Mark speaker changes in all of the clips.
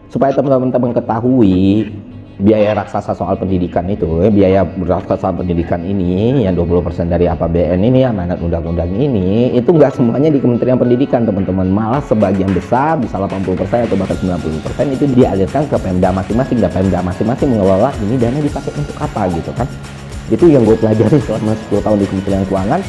Speaker 1: Supaya teman-teman ketahui biaya raksasa soal pendidikan itu, biaya raksasa soal pendidikan ini yang 20% dari APBN ini, amanat undang-undang ini, itu nggak semuanya di Kementerian Pendidikan, teman-teman. Malah sebagian besar, bisa 80% atau bahkan 90% itu dialirkan ke Pemda masing-masing, dan Pemda masing-masing mengelola ini dana dipakai untuk apa gitu kan. Itu yang gue pelajari selama 10 tahun di Kementerian Keuangan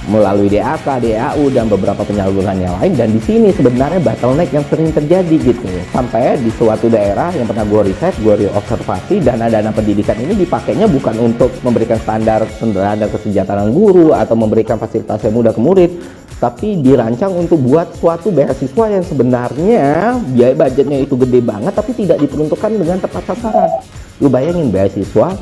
Speaker 1: melalui DAK, DAU, dan beberapa penyaluran yang lain. Dan di sini sebenarnya bottleneck yang sering terjadi gitu, sampai di suatu daerah yang pernah gue riset, gue observasi, dana-dana pendidikan ini dipakainya bukan untuk memberikan standar kesejahteraan guru atau memberikan fasilitas yang mudah ke murid, tapi dirancang untuk buat suatu beasiswa yang sebenarnya biaya budgetnya itu gede banget tapi tidak diperuntukkan dengan tepat sasaran. Lu bayangin beasiswa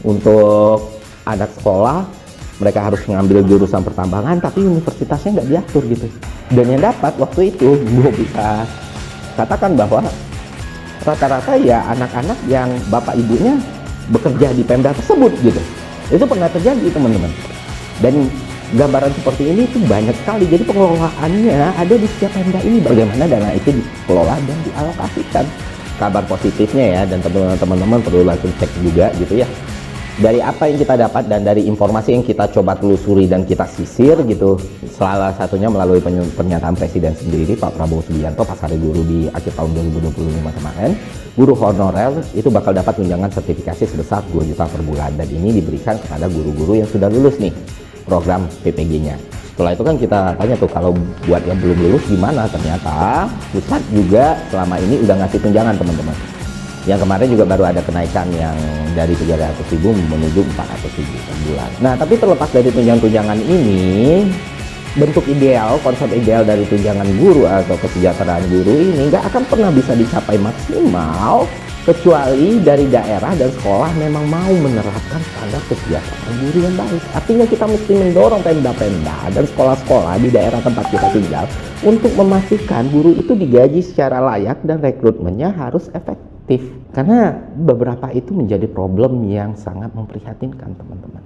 Speaker 1: untuk anak sekolah, mereka harus mengambil jurusan pertambangan tapi universitasnya nggak diatur gitu, dan yang dapat waktu itu gue bisa katakan bahwa rata-rata ya anak-anak yang bapak ibunya bekerja di Pemda tersebut gitu. Itu pernah terjadi teman-teman, dan gambaran seperti ini tuh banyak sekali. Jadi pengelolaannya ada di setiap Pemda ini, bagaimana dana itu dikelola dan dialokasikan. Kabar positifnya ya, dan teman-teman perlu langsung cek juga gitu ya, dari apa yang kita dapat dan dari informasi yang kita coba telusuri dan kita sisir gitu, salah satunya melalui pernyataan Presiden sendiri, Pak Prabowo Subianto, pas Hari Guru di akhir tahun 2025 kemarin, guru honorer itu bakal dapat tunjangan sertifikasi sebesar 2 juta per bulan, dan ini diberikan kepada guru-guru yang sudah lulus nih program PPG-nya. Setelah itu kan kita tanya tuh, kalau buat yang belum lulus gimana? Ternyata pusat juga selama ini udah ngasih tunjangan teman-teman. Yang kemarin juga baru ada kenaikan yang dari 300.000 menuju 400.000 per bulan. Nah, tapi terlepas dari tunjangan-tunjangan ini, bentuk ideal, konsep ideal dari tunjangan guru atau kesejahteraan guru ini nggak akan pernah bisa dicapai maksimal kecuali dari daerah dan sekolah memang mau menerapkan standar kesejahteraan guru yang baik. Artinya kita mesti mendorong Pemda-Pemda dan sekolah-sekolah di daerah tempat kita tinggal untuk memastikan guru itu digaji secara layak dan rekrutmennya harus efektif. Karena beberapa itu menjadi problem yang sangat memprihatinkan teman-teman.